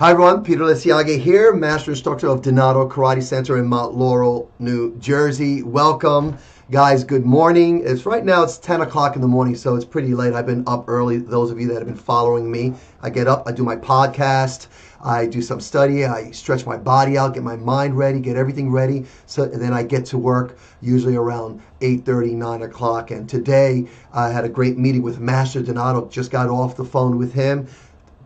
Hi everyone, Peter Liciaga here, Master Instructor of Donato Karate Center in Mount Laurel, New Jersey. Welcome, guys. Good morning. Right now it's 10 o'clock in the morning, so it's pretty late. I've been up early. Those of you that have been following me, I get up, I do my podcast, I do some study, I stretch my body out, get my mind ready, get everything ready, and then I get to work usually around 8:30, 9 o'clock. And today I had a great meeting with Master Donato. Just got off the phone with him,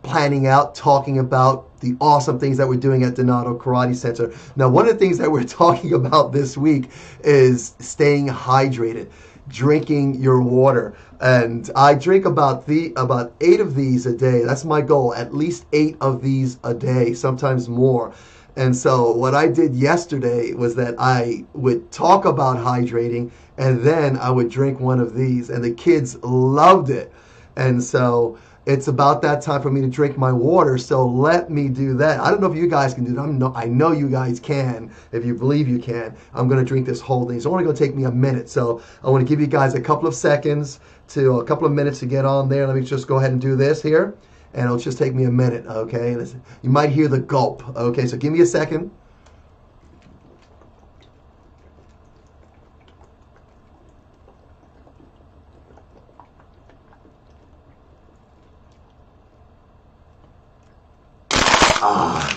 planning out, talking about the awesome things that we're doing at Donato Karate Center. Now, one of the things that we're talking about this week is staying hydrated, drinking your water. And I drink about 8 of these a day. That's my goal, at least 8 of these a day, sometimes more. And so what I did yesterday was that I would talk about hydrating, and then I would drink one of these, and the kids loved it. And so it's about that time for me to drink my water, so let me do that. I don't know if you guys can do that. I know you guys can, if you believe you can. I'm going to drink this whole thing. It's only going to take me a minute, so I want to give you guys a couple of minutes to get on there. Let me just go ahead and do this here, and it'll just take me a minute, okay? Listen, you might hear the gulp, okay? So give me a second.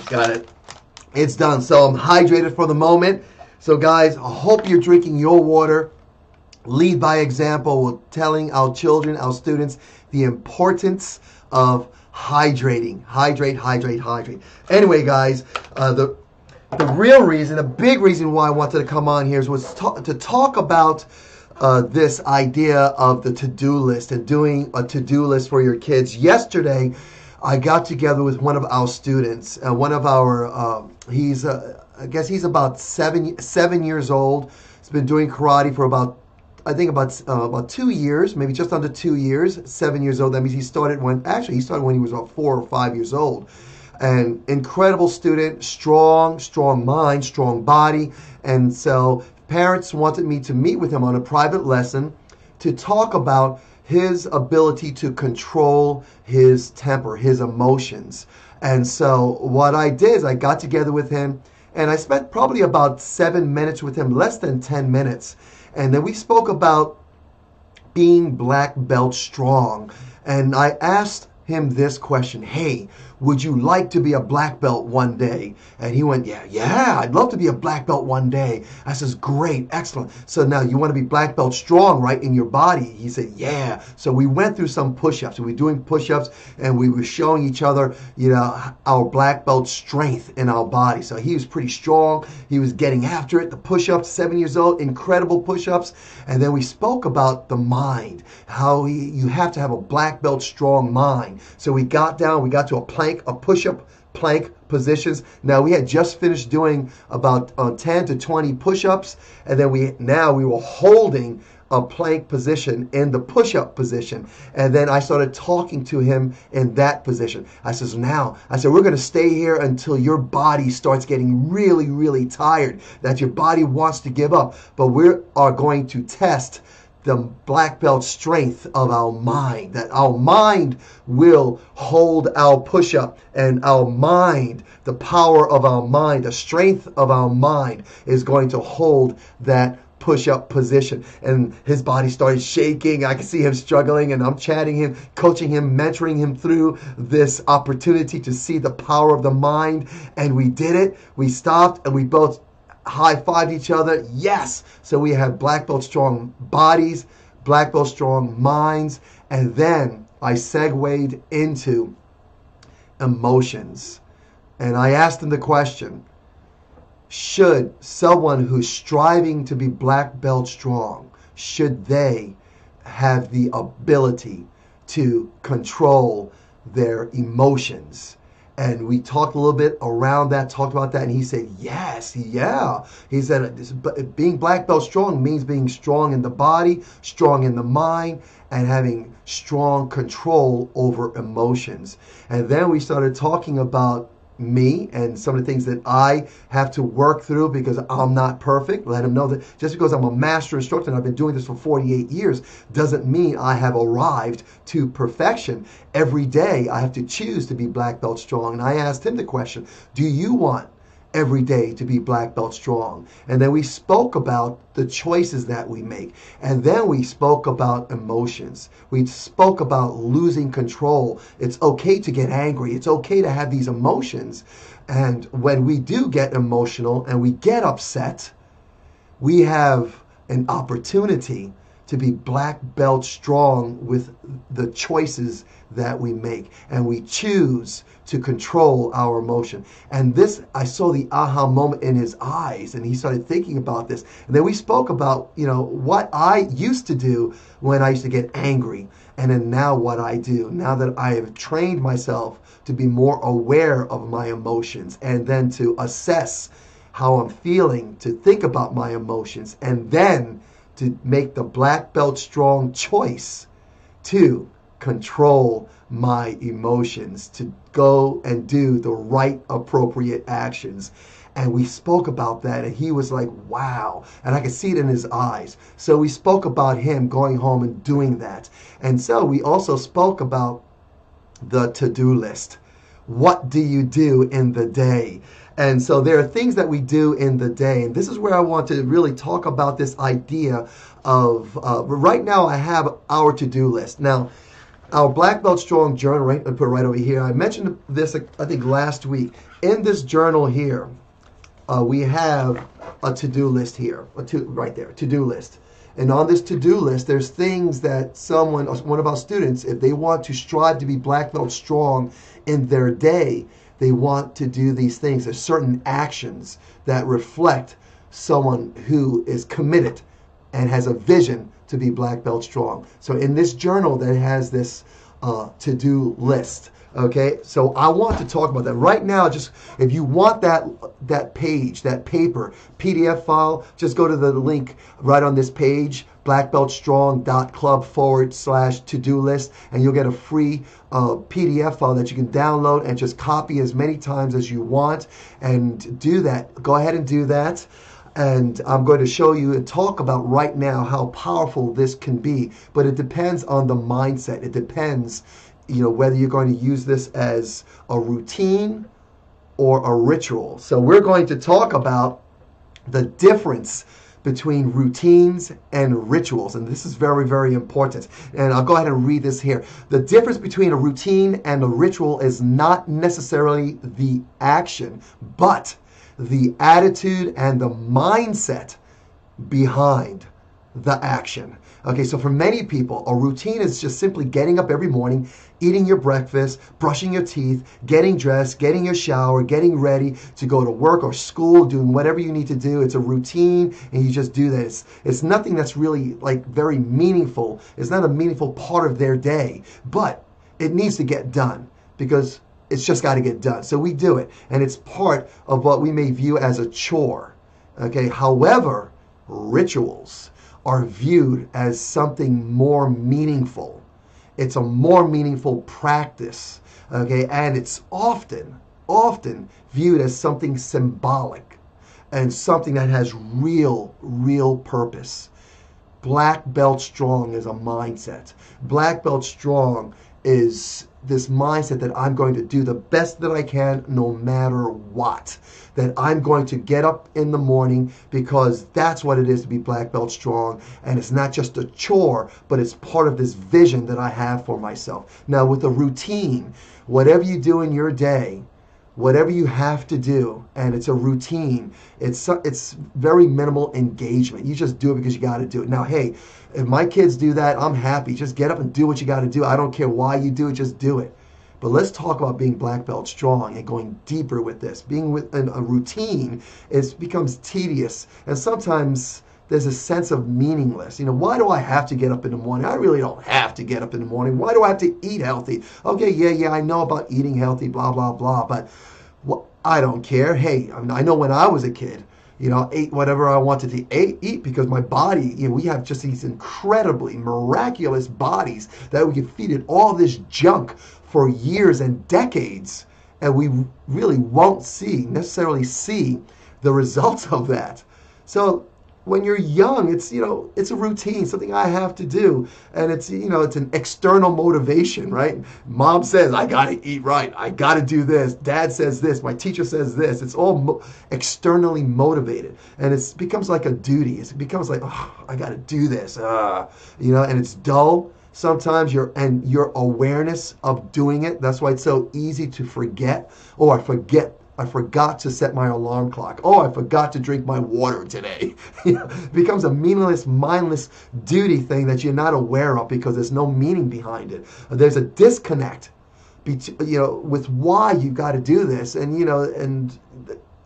Got it. It's done. So I'm hydrated for the moment. So guys, I hope you're drinking your water. Lead by example. We're telling our children, our students, the importance of hydrating. Hydrate. Anyway, guys, the real reason, a big reason why I wanted to come on here was to talk about this idea of the to-do list and doing a to-do list for your kids. Yesterday, I got together with one of our students, I guess he's about seven years old. He's been doing karate for about 2 years, maybe just under 2 years. 7 years old. That means he started when he was about 4 or 5 years old. An incredible student, strong mind, strong body. And so parents wanted me to meet with him on a private lesson to talk about his ability to control his temper, his emotions. And so what I did is I got together with him, and I spent probably about 7 minutes with him, less than 10 minutes. And then we spoke about being black belt strong. And I asked him this question: hey, would you like to be a black belt one day? And he went, yeah, I'd love to be a black belt one day. I says, great, excellent. So now you want to be black belt strong, right, in your body? He said, yeah. So we went through some push-ups. We were doing push-ups, and we were showing each other, our black belt strength in our body. So he was pretty strong. He was getting after it. The push-ups, 7 years old, incredible push-ups. And then we spoke about the mind, how you have to have a black belt strong mind. So we got down, we got to a push-up plank positions. Now we had just finished doing about 10 to 20 push-ups, and then we were holding a plank position in the push-up position. And then I started talking to him in that position. I said, we're going to stay here until your body starts getting really, really tired, that your body wants to give up. But we are going to test the black belt strength of our mind, that our mind will hold our push-up, and our mind, the power of our mind, the strength of our mind is going to hold that push-up position. And his body started shaking. I could see him struggling, and I'm chatting him, coaching him, mentoring him through this opportunity to see the power of the mind. And we did it. We stopped, and we both high-fived each other. Yes. So we had black belt strong bodies, black belt strong minds, and then I segued into emotions. And I asked him the question: should someone who's striving to be black belt strong, should they have the ability to control their emotions? And we talked a little bit around that, talked about that, and he said, yes, yeah. He said, being black belt strong means being strong in the body, strong in the mind, and having strong control over emotions. And then we started talking about me and some of the things that I have to work through because I'm not perfect. Let him know that just because I'm a master instructor and I've been doing this for 48 years doesn't mean I have arrived to perfection. Every day I have to choose to be black belt strong. And I asked him the question, do you want every day to be black belt strong? And then we spoke about the choices that we make. And then we spoke about emotions. We spoke about losing control. It's okay to get angry. It's okay to have these emotions. And when we do get emotional and we get upset, we have an opportunity to be black belt strong with the choices that we make. And we choose to control our emotion. And this, I saw the aha moment in his eyes, and he started thinking about this. And then we spoke about, what I used to do when I used to get angry, and then now what I do, now that I have trained myself to be more aware of my emotions, and then to assess how I'm feeling, to think about my emotions, and then to make the black belt strong choice to control my emotions, to go and do the right appropriate actions. And we spoke about that, and he was like, wow. And I could see it in his eyes. So we spoke about him going home and doing that. And so we also spoke about the to-do list. What do you do in the day? And so there are things that we do in the day. And this is where I want to really talk about this idea of, right now I have our to-do list. Now, our Black Belt Strong journal, right, I put it right over here. I mentioned this, I think, last week. In this journal here, we have a to-do list here, right there, to-do list. And on this to-do list, there's things that one of our students, if they want to strive to be black belt strong in their day, they want to do these things. There's certain actions that reflect someone who is committed and has a vision to be black belt strong. So in this journal that has this to-do list. Okay, so I want to talk about that right now. Just if you want that page, that paper, PDF file, just go to the link right on this page, blackbeltstrong.club/to-do list, and you'll get a free PDF file that you can download and just copy as many times as you want and do that. Go ahead and do that. And I'm going to show you and talk about right now how powerful this can be. But it depends on the mindset. It depends, whether you're going to use this as a routine or a ritual. So we're going to talk about the difference between routines and rituals. And this is very, very important. And I'll go ahead and read this here. The difference between a routine and a ritual is not necessarily the action, but the attitude and the mindset behind the action. Okay, so for many people, a routine is just simply getting up every morning, eating your breakfast, brushing your teeth, getting dressed, getting your shower, getting ready to go to work or school, doing whatever you need to do. It's a routine, and you just do that. It's nothing that's really very meaningful. It's not a meaningful part of their day, but it needs to get done because it's just got to get done. So we do it, and it's part of what we may view as a chore. Okay, however, rituals are viewed as something more meaningful. It's a more meaningful practice, okay? And it's often viewed as something symbolic and something that has real purpose. Black belt strong is a mindset. Black belt strong is this mindset that I'm going to do the best that I can no matter what. That I'm going to get up in the morning because that's what it is to be black belt strong. And it's not just a chore, but it's part of this vision that I have for myself. Now with a routine, whatever you do in your day, whatever you have to do, and it's a routine, it's very minimal engagement. You just do it because you got to do it. Now, hey, if my kids do that, I'm happy. Just get up and do what you got to do. I don't care why you do it, just do it. But let's talk about being black belt strong and going deeper with this. Being within a routine, it becomes tedious, and sometimes there's a sense of meaningless. Why do I have to get up in the morning? I really don't have to get up in the morning. Why do I have to eat healthy? Okay, yeah, I know about eating healthy, blah, blah, blah, but I don't care. Hey, I know when I was a kid, I ate whatever I wanted to eat because my body, we have just these incredibly miraculous bodies that we can feed it all this junk for years and decades, and we really won't necessarily see the results of that. So when you're young, it's a routine, something I have to do, and it's an external motivation, right? Mom says I got to eat right, I got to do this. Dad says this, my teacher says this. It's all externally motivated, and it becomes like a duty. It becomes like, oh, I got to do this, and it's dull. Sometimes your awareness of doing it. That's why it's so easy to forget. Oh, I forgot to set my alarm clock. Oh, I forgot to drink my water today. It becomes a meaningless, mindless duty thing that you're not aware of because there's no meaning behind it. There's a disconnect, with why you got to do this, and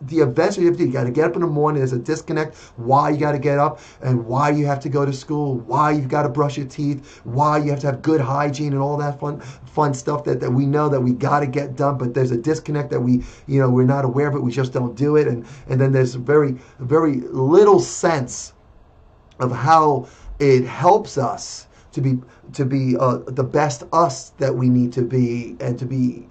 the events you have to do. You got to get up in the morning. There's a disconnect. Why you got to get up, and why you have to go to school. Why you've got to brush your teeth. Why you have to have good hygiene and all that fun stuff that we know that we got to get done. But there's a disconnect that we're not aware of it. We just don't do it, and then there's very very little sense of how it helps us to be the best us that we need to be, and to be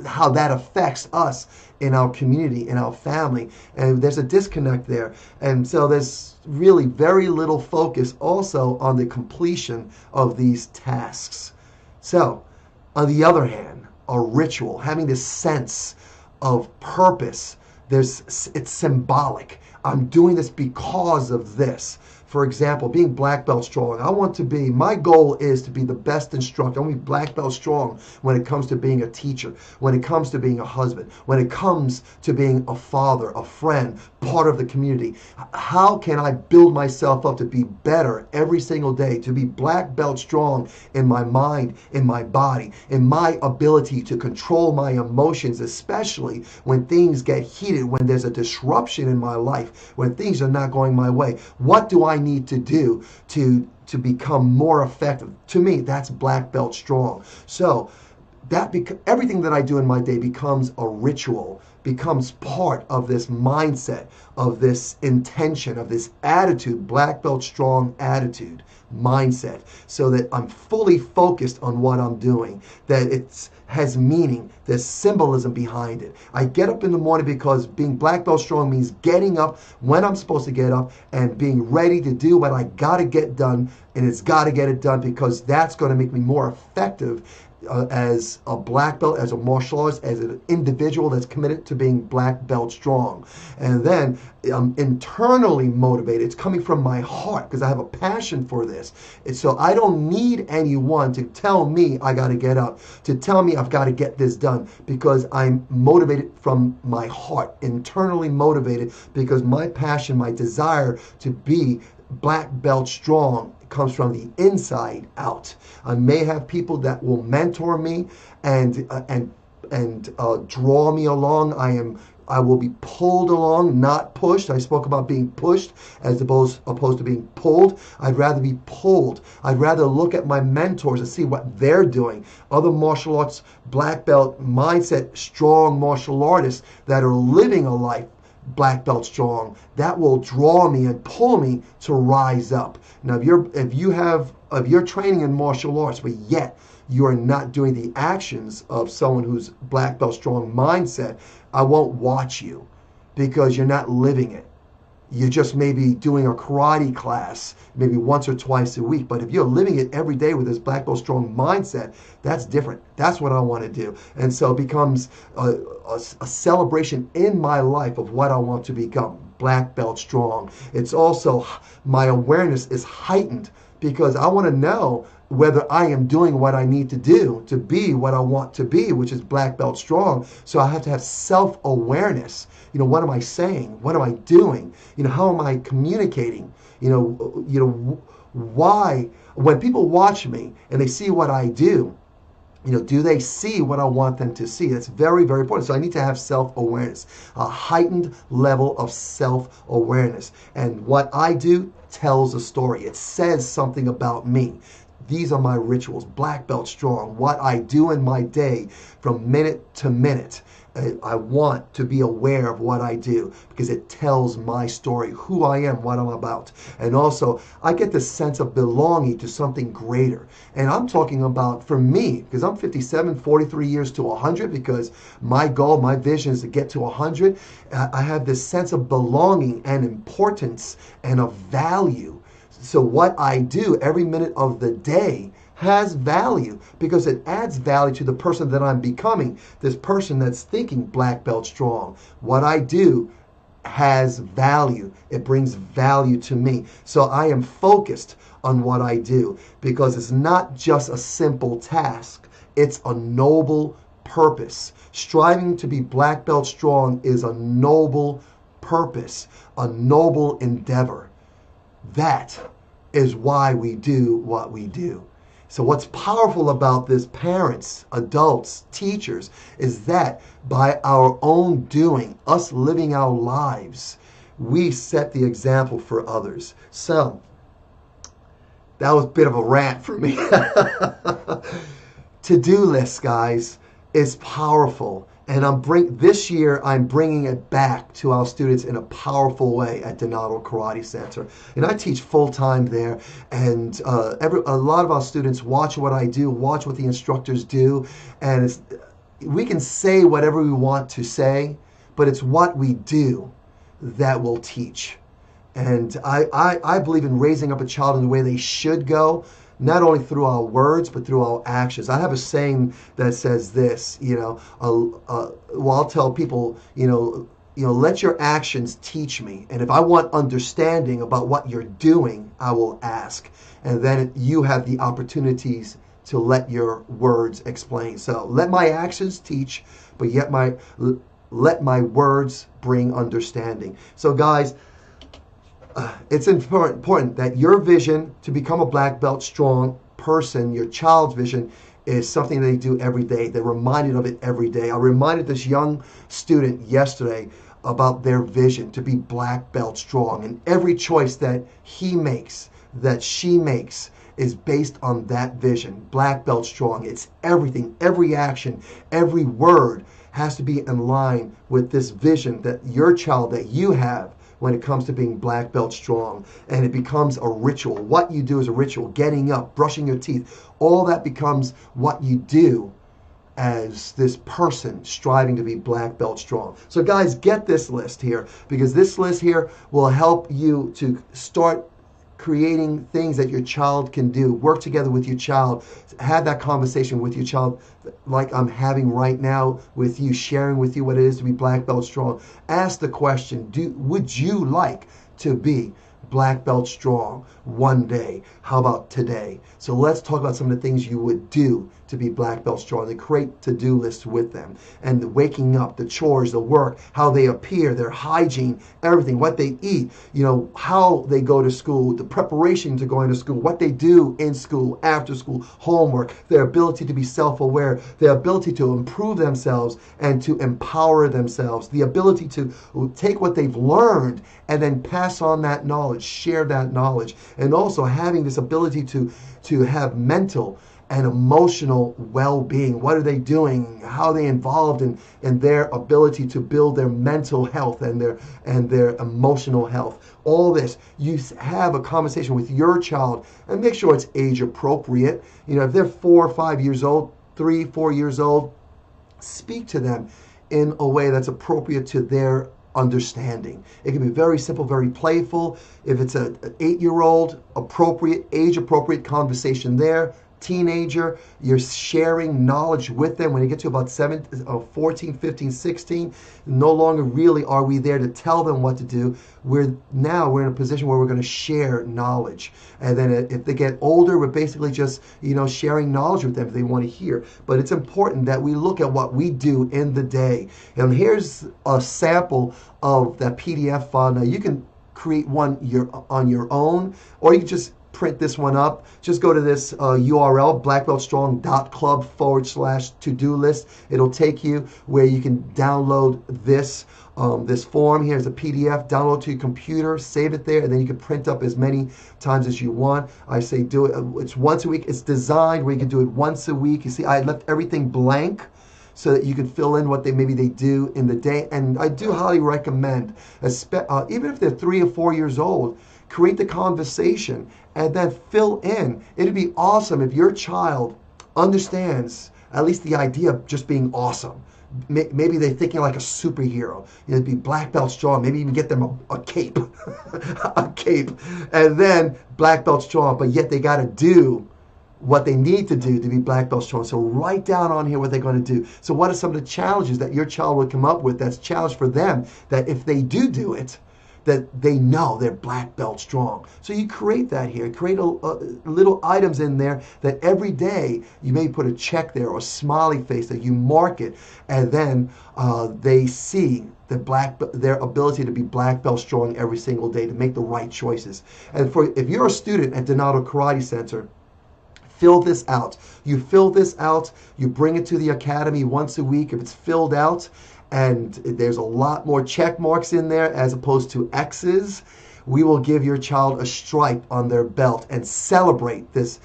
how that affects us in our community, in our family, and there's a disconnect there. And so there's really very little focus also on the completion of these tasks. So, on the other hand, a ritual, having this sense of purpose, it's symbolic. I'm doing this because of this. For example, being black belt strong, my goal is to be the best instructor. I want to be black belt strong when it comes to being a teacher, when it comes to being a husband, when it comes to being a father, a friend, part of the community. How can I build myself up to be better every single day, to be black belt strong in my mind, in my body, in my ability to control my emotions, especially when things get heated, when there's a disruption in my life, when things are not going my way. What do I need to do to become more effective? To me, that's black belt strong. So everything that I do in my day becomes a ritual, becomes part of this mindset, of this intention, of this attitude, black belt strong attitude, mindset, so that I'm fully focused on what I'm doing, that it has meaning, there's symbolism behind it. I get up in the morning because being black belt strong means getting up when I'm supposed to get up and being ready to do what I got to get done, and it's got to get it done because that's going to make me more effective as a black belt, as a martial artist, as an individual that's committed to being black belt strong. And then I'm internally motivated. It's coming from my heart because I have a passion for this. And so I don't need anyone to tell me I got to get up, to tell me I've got to get this done, because I'm motivated from my heart, internally motivated, because my passion, my desire to be black belt strong comes from the inside out. I may have people that will mentor me and draw me along. I will be pulled along, not pushed. I spoke about being pushed as opposed to being pulled. I'd rather be pulled. I'd rather look at my mentors and see what they're doing. Other martial arts, black belt mindset, strong martial artists that are living a life black belt strong, that will draw me and pull me to rise up. Now, if you're training in martial arts, but yet you are not doing the actions of someone who's black belt strong mindset, I won't watch you because you're not living it. You just maybe doing a karate class maybe once or twice a week. But if you're living it every day with this black belt strong mindset, that's different. That's what I want to do. And so it becomes a celebration in my life of what I want to become, black belt strong. It's also, my awareness is heightened because I want to know whether I am doing what I need to do to be what I want to be, which is black belt strong. So I have to have self-awareness. What am I saying? What am I doing? How am I communicating? Why, when people watch me and they see what I do, do they see what I want them to see? That's very, very important. So I need to have self-awareness, a heightened level of self-awareness. And what I do tells a story. It says something about me. These are my rituals, black belt strong, what I do in my day from minute to minute. I want to be aware of what I do because it tells my story, who I am, what I'm about. And also, I get this sense of belonging to something greater. And I'm talking about, for me, because I'm 57, 43 years to 100, because my goal, my vision is to get to 100. I have this sense of belonging and importance and of value. So what I do every minute of the day has value because it adds value to the person that I'm becoming, this person that's thinking black belt strong. What I do has value. It brings value to me. So I am focused on what I do because it's not just a simple task. It's a noble purpose. Striving to be black belt strong is a noble purpose, a noble endeavor. That is why we do what we do. So what's powerful about this, parents, adults, teachers, is that by our own doing, us living our lives, we set the example for others. So that was a bit of a rant for me. To-do list, guys, is powerful. And this year, I'm bringing it back to our students in a powerful way at Donato Karate Center. And I teach full-time there, and a lot of our students watch what I do, watch what the instructors do, and we can say whatever we want to say, but it's what we do that will teach. And I believe in raising up a child in the way they should go, not only through our words, but through our actions. I have a saying that says this, I'll tell people, let your actions teach me. And if I want understanding about what you're doing, I will ask. And then you have the opportunities to let your words explain. So let my actions teach, but yet let my words bring understanding. So guys, it's important that your vision to become a black belt strong person, your child's vision, is something they do every day. They're reminded of it every day. I reminded this young student yesterday about their vision to be black belt strong. And every choice that he makes, that she makes, is based on that vision, black belt strong. It's everything, every action, every word has to be in line with this vision that your child, that you have, when it comes to being black belt strong. And it becomes a ritual. What you do is a ritual. Getting up, brushing your teeth, all that becomes what you do as this person striving to be black belt strong. So guys, get this list here, because this list here will help you to start creating things that your child can do. Work together with your child. Have that conversation with your child like I'm having right now with you, sharing with you what it is to be black belt strong. Ask the question, would you like to be black belt strong one day? How about today? So let's talk about some of the things you would do to be black belt strong. They create to-do lists with them, and the waking up, the chores, the work, how they appear, their hygiene, everything, what they eat, how they go to school, the preparation to going to school, what they do in school, after school, homework, their ability to be self-aware, their ability to improve themselves and to empower themselves, the ability to take what they've learned and then pass on that knowledge, share that knowledge, and also having this ability to have mental and emotional well-being. What are they doing? How are they involved in their ability to build their mental health and their emotional health? All this, you have a conversation with your child and make sure it's age appropriate. If they're 4 or 5 years old, 3, 4 years old, speak to them in a way that's appropriate to their understanding. It can be very simple, very playful. If it's an 8-year-old, appropriate, age-appropriate conversation there. Teenager, you're sharing knowledge with them. When you get to about 14, 15, 16, no longer really are we there to tell them what to do. We're in a position where we're going to share knowledge. And then if they get older, we're basically just, sharing knowledge with them if they want to hear. But it's important that we look at what we do in the day. And here's a sample of that PDF file. Now you can create one on your own, or you can just print this one up, just go to this URL, blackbeltstrong.club/to-do list. It'll take you where you can download this this form. Here's a PDF, download to your computer, save it there, and then you can print up as many times as you want. I say do it, it's once a week. It's designed where you can do it once a week. You see, I left everything blank so that you can fill in what maybe they do in the day. And I do highly recommend, even if they're 3 or 4 years old, create the conversation and then fill in. It'd be awesome if your child understands at least the idea of just being awesome. Maybe they're thinking like a superhero. It'd be black belt strong. Maybe even get them a cape, a cape, and then black belt strong. But yet they got to do what they need to do to be black belt strong. So write down on here what they're going to do. So what are some of the challenges that your child would come up with that's challenge for them, that if they do it, that they know they're black belt strong. So you create that here. Create little items in there that every day you may put a check there or a smiley face that you mark it, and then they see their ability to be black belt strong every single day, to make the right choices. And if you're a student at Donato Karate Center, fill this out. You fill this out, you bring it to the academy once a week if it's filled out, and there's a lot more check marks in there as opposed to X's. We will give your child a stripe on their belt and celebrate this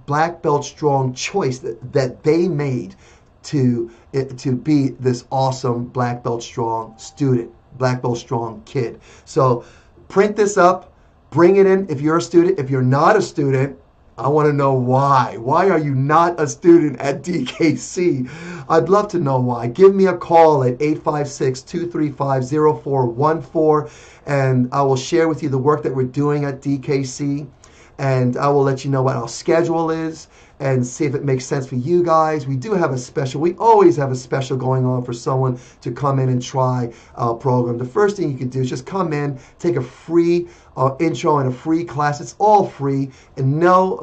black belt strong choice that they made to be this awesome black belt strong student, black belt strong kid. So print this up, bring it in if you're a student. If you're not a student, I want to know why. Why are you not a student at DKC? I'd love to know why. Give me a call at 856-235-0414, and I will share with you the work that we're doing at DKC, and I will let you know what our schedule is and see if it makes sense for you guys. We do have a special. We always have a special going on for someone to come in and try our program. The first thing you can do is just come in, take a free intro and a free class. It's all free and no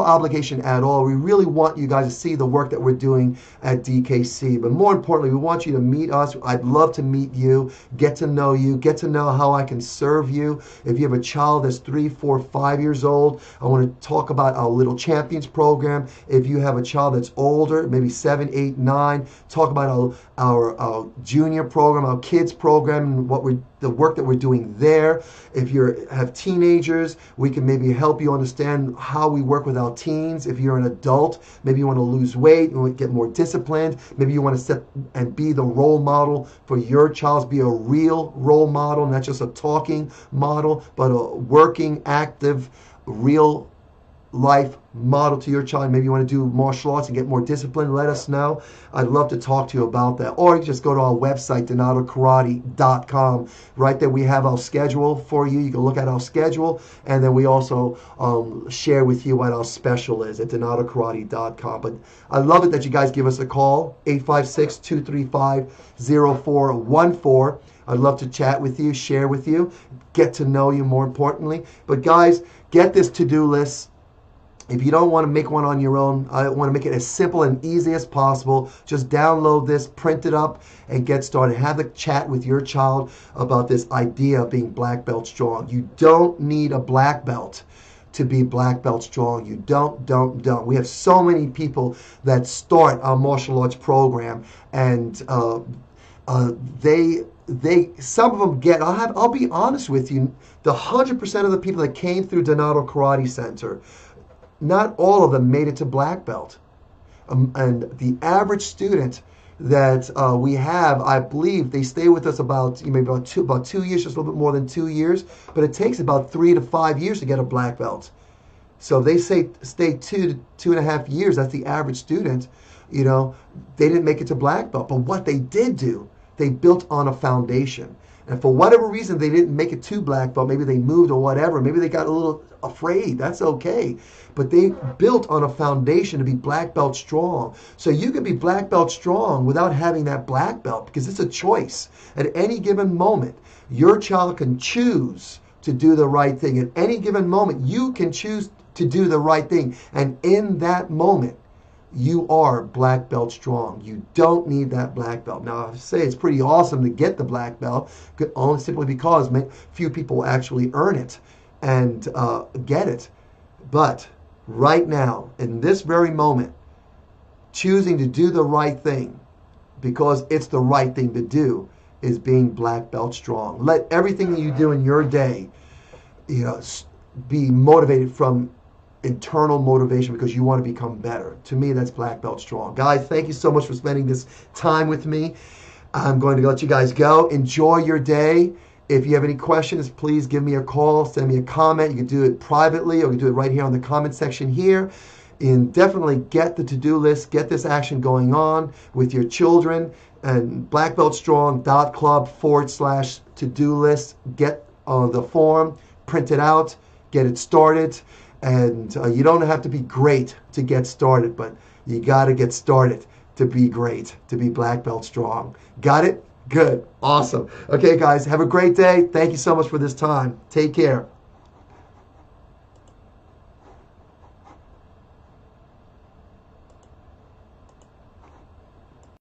obligation at all. We really want you guys to see the work that we're doing at DKC. But more importantly, we want you to meet us. I'd love to meet you, get to know how I can serve you. If you have a child that's 3, 4, 5 years old, I want to talk about our Little Champions program. If you have a child that's older, maybe 7, 8, 9, talk about our junior program, our kids program, and the work that we're doing there. If you have teenagers, we can maybe help you understand how we work with our teens. If you're an adult, maybe you want to lose weight, you want to get more disciplined, maybe you want to set and be the role model for your child, be a real role model, not just a talking model, but a working, active, real life model to your child. Maybe you want to do martial arts and get more discipline, let us know. I'd love to talk to you about that. Or you just go to our website, donatokarate.com. Right there we have our schedule for you. You can look at our schedule, and then we also share with you what our special is at donatokarate.com. But I love it that you guys give us a call, 856-235-0414. I'd love to chat with you, share with you, get to know you more importantly. But guys, get this to-do list. If you don't want to make one on your own, I want to make it as simple and easy as possible. Just download this, print it up, and get started. Have a chat with your child about this idea of being black belt strong. You don't need a black belt to be black belt strong. You don't. We have so many people that start our martial arts program, and some of them get, I'll be honest with you, the 100% of the people that came through Donato Karate Center, not all of them made it to black belt. And the average student that we have, I believe they stay with us about 2 years, just a little bit more than 2 years, but it takes about 3 to 5 years to get a black belt. So if they stay 2 to 2.5 years, that's the average student, they didn't make it to black belt. But what they did do, they built on a foundation. And for whatever reason, they didn't make it to black belt. Maybe they moved or whatever. Maybe they got a little afraid. That's okay. But they built on a foundation to be black belt strong. So you can be black belt strong without having that black belt, because it's a choice. At any given moment, your child can choose to do the right thing. At any given moment, you can choose to do the right thing. And in that moment, you are black belt strong. You don't need that black belt. Now, I say it's pretty awesome to get the black belt, only simply because few people actually earn it and get it. But right now, in this very moment, choosing to do the right thing because it's the right thing to do is being black belt strong. Let everything that you do in your day, be motivated from internal motivation because you want to become better. To me, that's black belt strong. Guys, thank you so much for spending this time with me. I'm going to let you guys go. Enjoy your day. If you have any questions, please give me a call, send me a comment. You can do it privately or you can do it right here on the comment section here. And definitely get the to-do list, get this action going on with your children. And blackbeltstrong.club/to-do list. Get the form, print it out, get it started. And you don't have to be great to get started, but you got to get started to be great, to be black belt strong. Got it? Good. Awesome. Okay, guys, have a great day. Thank you so much for this time. Take care.